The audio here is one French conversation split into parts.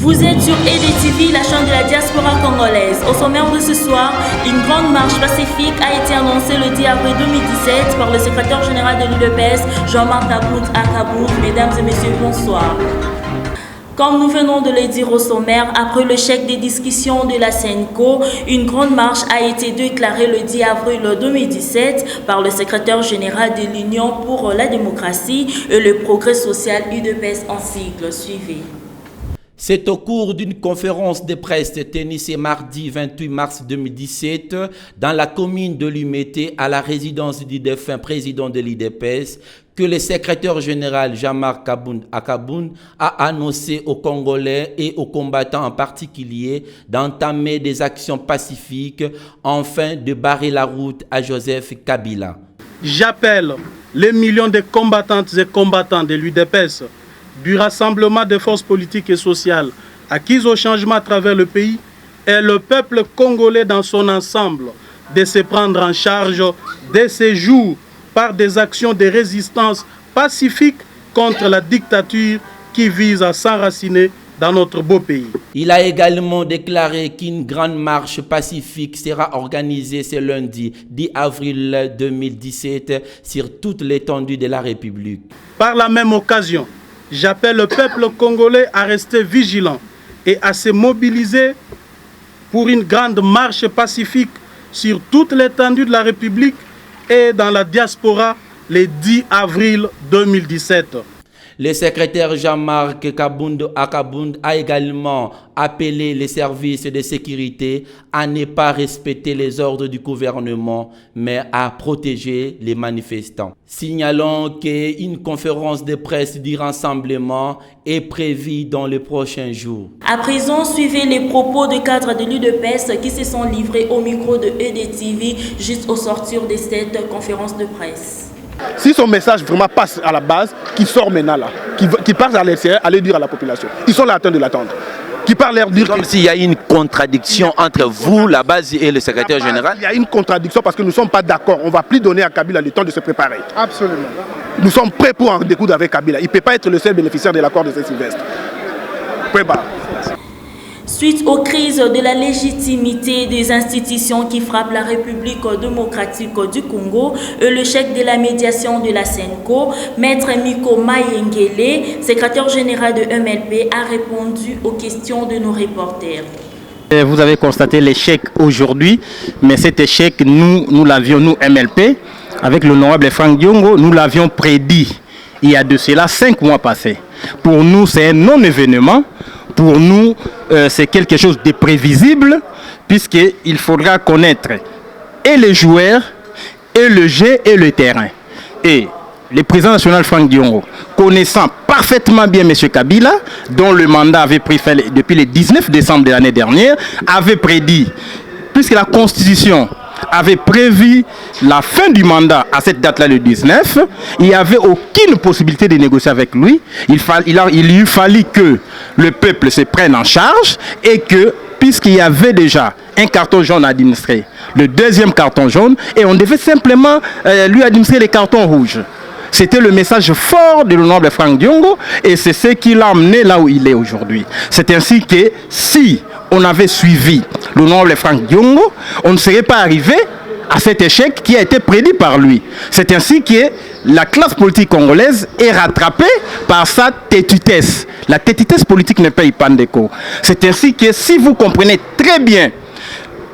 Vous êtes sur EDTV, la chaîne de la diaspora congolaise. Au sommaire de ce soir, une grande marche pacifique a été annoncée le 10 avril 2017 par le secrétaire général de l'UDPS, Jean-Marc Kabound à Kabound. Mesdames et messieurs, bonsoir. Comme nous venons de le dire au sommaire, après le chèque des discussions de la SENCO, une grande marche a été déclarée le 10 avril 2017 par le secrétaire général de l'Union pour la démocratie et le progrès social UDPS en sigle. Suivez. C'est au cours d'une conférence de presse tenue ce mardi 28 mars 2017 dans la commune de Lumété à la résidence du défunt président de l'IDPS que le secrétaire général Jean-Marc Kabound à Kabound a annoncé aux Congolais et aux combattants en particulier d'entamer des actions pacifiques afin de barrer la route à Joseph Kabila. J'appelle les millions de combattantes et combattants de l'UDPS du rassemblement des forces politiques et sociales acquises au changement à travers le pays et le peuple congolais dans son ensemble de se prendre en charge dès ces jours par des actions de résistance pacifique contre la dictature qui vise à s'enraciner dans notre beau pays. Il a également déclaré qu'une grande marche pacifique sera organisée ce lundi 10 avril 2017 sur toute l'étendue de la République. Par la même occasion, j'appelle le peuple congolais à rester vigilant et à se mobiliser pour une grande marche pacifique sur toute l'étendue de la République et dans la diaspora le 10 avril 2017. Le secrétaire Jean-Marc Kabound à Kabound a également appelé les services de sécurité à ne pas respecter les ordres du gouvernement, mais à protéger les manifestants. Signalons qu'une conférence de presse du rassemblement est prévue dans les prochains jours. À présent, suivez les propos de cadres de l'UDPS qui se sont livrés au micro de EDTV juste au sortir de cette conférence de presse. Si son message vraiment passe à la base, qui sort maintenant là, qui passe à l'extérieur, allez dire à la population. Ils sont là en train de l'attendre. Qui parle leur dire comme s'il y a une contradiction entre vous, la base et le secrétaire général. Il y a une contradiction parce que nous ne sommes pas d'accord. On ne va plus donner à Kabila le temps de se préparer. Absolument. Nous sommes prêts pour en découdre avec Kabila. Il ne peut pas être le seul bénéficiaire de l'accord de Saint-Sylvestre. Prépa. Suite aux crises de la légitimité des institutions qui frappent la République démocratique du Congo et le chèque de la médiation de la SENCO, Maître Miko Mayengele, secrétaire général de MLP, a répondu aux questions de nos reporters. Vous avez constaté l'échec aujourd'hui, mais cet échec, nous l'avions, nous MLP, avec l'honorable Franck Diongo, nous l'avions prédit il y a de cela 5 mois passés. Pour nous, c'est un non-événement. Pour nous, c'est quelque chose de prévisible, puisqu'il faudra connaître et les joueurs, et le jeu, et le terrain. Et le président national Franck Diongo, connaissant parfaitement bien M. Kabila, dont le mandat avait pris fin depuis le 19 décembre de l'année dernière, avait prédit, puisque la Constitution avait prévu la fin du mandat à cette date-là, le 19, il n'y avait aucune possibilité de négocier avec lui. Il lui fallu que le peuple se prenne en charge et que, puisqu'il y avait déjà un carton jaune administré, le deuxième carton jaune, et on devait simplement lui administrer les cartons rouges. C'était le message fort de l'honorable Franck Diongo et c'est ce qui l'a amené là où il est aujourd'hui. C'est ainsi que si on avait suivi l'honorable Franck Diongo, on ne serait pas arrivé à cet échec qui a été prédit par lui. C'est ainsi que la classe politique congolaise est rattrapée par sa tétutesse. La tétutesse politique ne paye pas d'écho. C'est ainsi que si vous comprenez très bien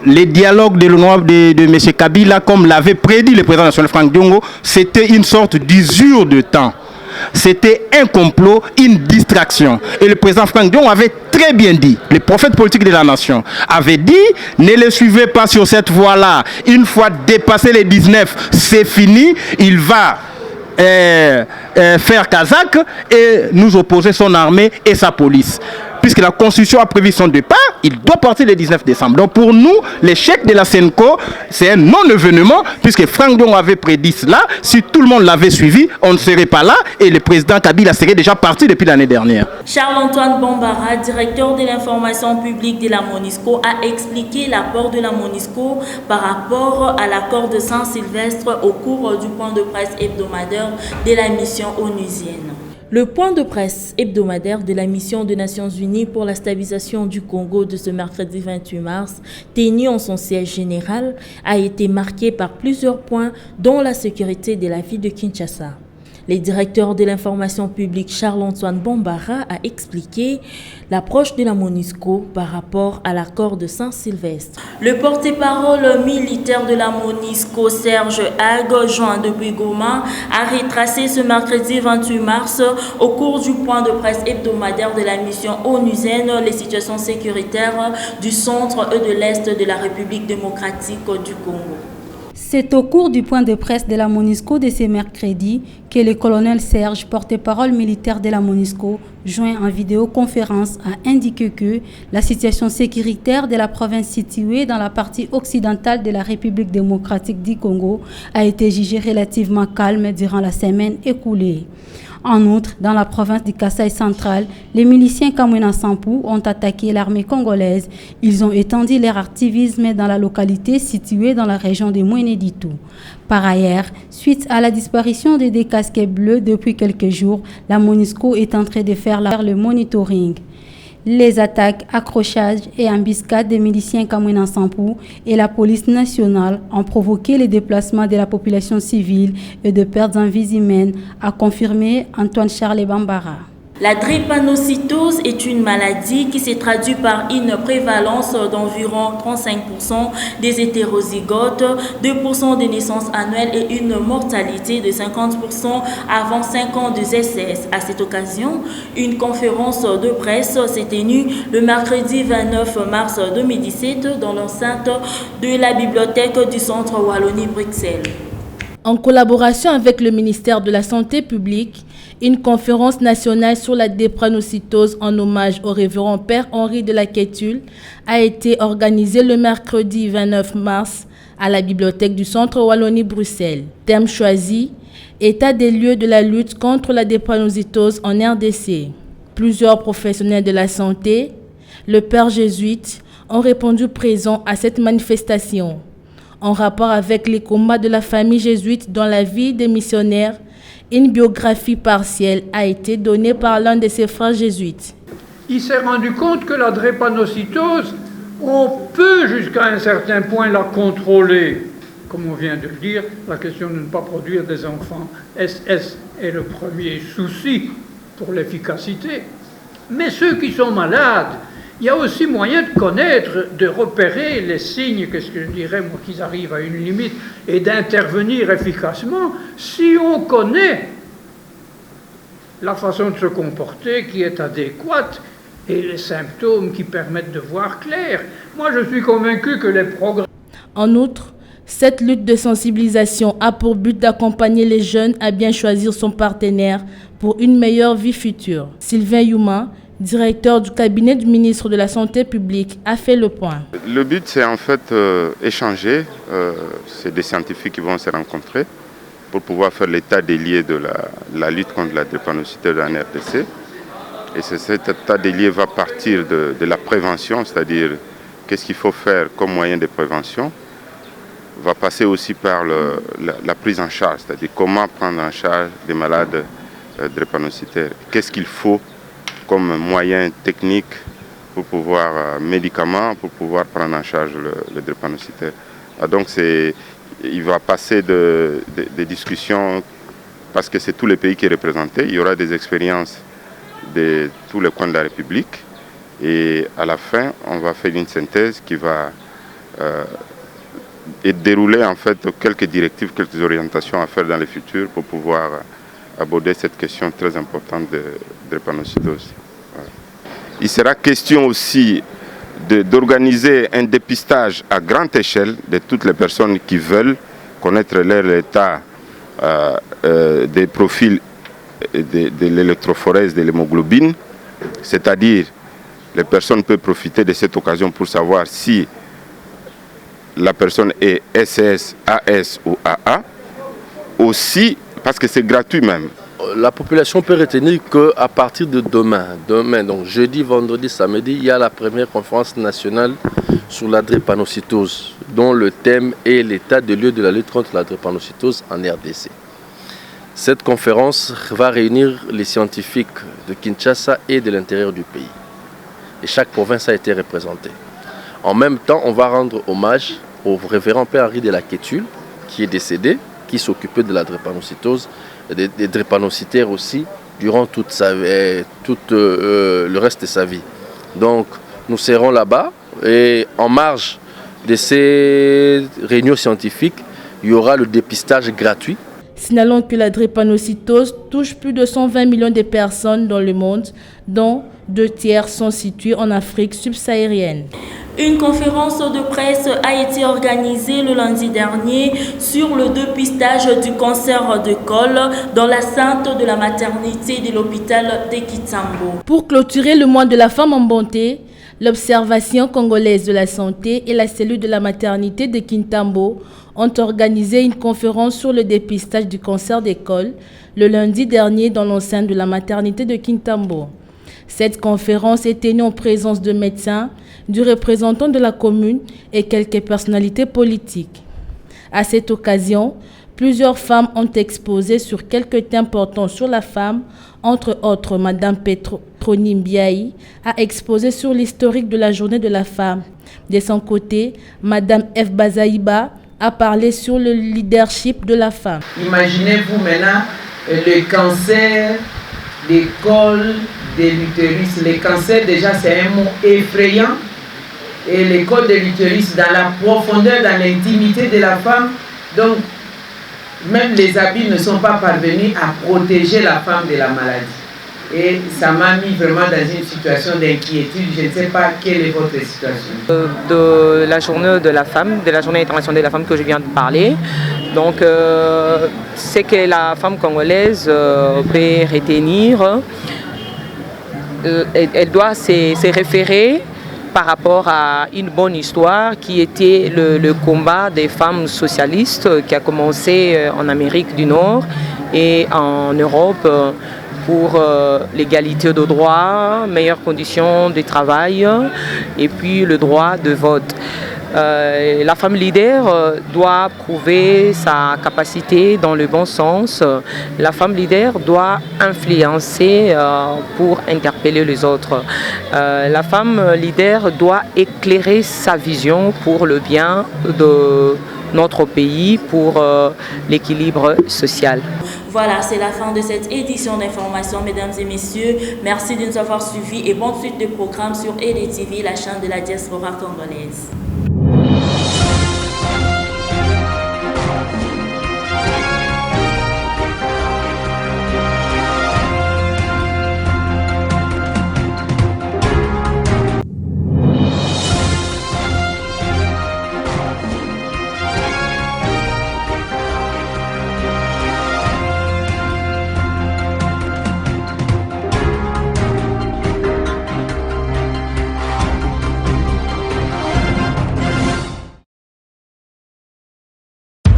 les dialogues de l'honorable de M. Kabila, comme l'avait prédit le président national Franck Diongo, c'était une sorte d'usure de temps. C'était un complot, une distraction. Et le président Franck Diongo avait très bien dit, le prophète politique de la nation avait dit, ne le suivez pas sur cette voie-là. Une fois dépassé les 19, c'est fini, il va faire Kazakh et nous opposer son armée et sa police. Puisque la Constitution a prévu son départ, il doit partir le 19 décembre. Donc pour nous, l'échec de la SENCO, c'est un non-événement, puisque Franck Diongo avait prédit cela. Si tout le monde l'avait suivi, on ne serait pas là et le président Kabila serait déjà parti depuis l'année dernière. Charles-Antoine Bambara, directeur de l'information publique de la MONUSCO, a expliqué l'apport de la MONUSCO par rapport à l'accord de Saint-Sylvestre au cours du point de presse hebdomadaire de la mission onusienne. Le point de presse hebdomadaire de la mission des Nations Unies pour la stabilisation du Congo de ce mercredi 28 mars, tenu en son siège général, a été marqué par plusieurs points, dont la sécurité de la ville de Kinshasa. Le directeur de l'information publique Charles-Antoine Bambara a expliqué l'approche de la MONUSCO par rapport à l'accord de Saint-Sylvestre. Le porte-parole militaire de la MONUSCO, Serge Hague, joint depuis Goma, a retracé ce mercredi 28 mars, au cours du point de presse hebdomadaire de la mission onusienne, les situations sécuritaires du centre et de l'est de la République démocratique du Congo. C'est au cours du point de presse de la MONUSCO de ce mercredi que le colonel Serge, porte-parole militaire de la MONUSCO, joint en vidéoconférence, a indiqué que la situation sécuritaire de la province située dans la partie occidentale de la République démocratique du Congo a été jugée relativement calme durant la semaine écoulée. En outre, dans la province du Kasaï central, les miliciens Kamwina Sampou ont attaqué l'armée congolaise. Ils ont étendu leur activisme dans la localité située dans la région de Mweneditu. Par ailleurs, suite à la disparition des deux casquettes bleus depuis quelques jours, la MONUSCO est en train de faire le monitoring. Les attaques, accrochages et embuscades des miliciens Kamwina Sampou et la police nationale ont provoqué le déplacement de la population civile et de pertes en vies humaines, a confirmé Antoine Charles Bambara. La drépanocytose est une maladie qui se traduit par une prévalence d'environ 35% des hétérozygotes, 2% des naissances annuelles et une mortalité de 50% avant 5 ans de grossesse. À cette occasion, une conférence de presse s'est tenue le mercredi 29 mars 2017 dans l'enceinte de la bibliothèque du Centre Wallonie-Bruxelles. En collaboration avec le ministère de la Santé publique, une conférence nationale sur la drépanocytose en hommage au révérend Père Henri de la Quétule a été organisée le mercredi 29 mars à la bibliothèque du Centre Wallonie-Bruxelles. Thème choisi, état des lieux de la lutte contre la drépanocytose en RDC. Plusieurs professionnels de la santé, le Père jésuite, ont répondu présents à cette manifestation. En rapport avec les combats de la famille jésuite dans la vie des missionnaires, une biographie partielle a été donnée par l'un de ses frères jésuites. Il s'est rendu compte que la drépanocytose, on peut jusqu'à un certain point la contrôler. Comme on vient de le dire, la question de ne pas produire des enfants SS est le premier souci pour l'efficacité. Mais ceux qui sont malades, il y a aussi moyen de connaître, de repérer les signes, qu'est-ce que je dirais, moi, qu'ils arrivent à une limite, et d'intervenir efficacement si on connaît la façon de se comporter qui est adéquate et les symptômes qui permettent de voir clair. Moi, je suis convaincu que les progrès... En outre, cette lutte de sensibilisation a pour but d'accompagner les jeunes à bien choisir son partenaire pour une meilleure vie future. Sylvain Youma, directeur du cabinet du ministre de la Santé publique, a fait le point. Le but, c'est en fait échanger. C'est des scientifiques qui vont se rencontrer pour pouvoir faire l'état des lieux de la lutte contre la drépanocytose en RDC. Et cet état des lieux va partir de la prévention, c'est-à-dire qu'est-ce qu'il faut faire comme moyen de prévention, va passer aussi par la prise en charge, c'est-à-dire comment prendre en charge des malades drépanocytaires. Qu'est-ce qu'il faut comme moyen technique pour pouvoir, médicaments, pour pouvoir prendre en charge le drépanocytaire. Donc il va passer des discussions, parce que c'est tous les pays qui sont représentés, il y aura des expériences de tous les coins de la République, et à la fin, on va faire une synthèse qui va dérouler en fait quelques directives, quelques orientations à faire dans le futur pour pouvoir aborder cette question très importante de drépanocytose. Voilà. Il sera question aussi d'organiser un dépistage à grande échelle de toutes les personnes qui veulent connaître leur état des profils de l'électrophorèse de l'hémoglobine, c'est-à-dire les personnes peuvent profiter de cette occasion pour savoir si la personne est SS, AS ou AA, aussi parce que c'est gratuit même. La population peut retenir qu'à partir de demain, donc jeudi, vendredi, samedi, il y a la première conférence nationale sur la drépanocytose, dont le thème est l'état de lieu de la lutte contre la drépanocytose en RDC. Cette conférence va réunir les scientifiques de Kinshasa et de l'intérieur du pays. Et chaque province a été représentée. En même temps, on va rendre hommage au révérend Père Henri de la Quétule, qui est décédé, qui s'occupait de la drépanocytose, des drépanocytaires aussi, durant tout le reste de sa vie. Donc, nous serons là-bas et en marge de ces réunions scientifiques, il y aura le dépistage gratuit. Signalons que la drépanocytose touche plus de 120 millions de personnes dans le monde, dont 2 tiers sont situés en Afrique subsaharienne. Une conférence de presse a été organisée le lundi dernier sur le dépistage du cancer de col dans la centre de la maternité de l'hôpital de Kitambo. Pour clôturer le mois de la femme en bonté, l'Observation congolaise de la santé et la cellule de la maternité de Kintambo ont organisé une conférence sur le dépistage du cancer des cols le lundi dernier dans l'enceinte de la maternité de Kintambo. Cette conférence est tenue en présence de médecins, du représentant de la commune et quelques personnalités politiques. À cette occasion, plusieurs femmes ont exposé sur quelques thèmes importants sur la femme. Entre autres, Mme Petroni Mbiaï a exposé sur l'historique de la journée de la femme. De son côté, Mme F. Bazaïba a parlé sur le leadership de la femme. Imaginez-vous maintenant le cancer des cols de l'utérus. Le cancer, déjà, c'est un mot effrayant. Et les cols de l'utérus, dans la profondeur, dans l'intimité de la femme. Donc, même les habits ne sont pas parvenus à protéger la femme de la maladie. Et ça m'a mis vraiment dans une situation d'inquiétude. Je ne sais pas quelle est votre situation. De la journée de la femme, de la journée internationale de la femme que je viens de parler. Donc, c'est que la femme congolaise peut retenir. Elle doit se référer par rapport à une bonne histoire qui était le combat des femmes socialistes qui a commencé en Amérique du Nord et en Europe pour l'égalité de droit, meilleures conditions de travail et puis le droit de vote. La femme leader doit prouver sa capacité dans le bon sens. La femme leader doit influencer pour interpeller les autres. La femme leader doit éclairer sa vision pour le bien de notre pays, pour l'équilibre social. Voilà, c'est la fin de cette édition d'information, mesdames et messieurs. Merci de nous avoir suivis et bonne suite de programmes sur EDTV, la chaîne de la diaspora congolaise.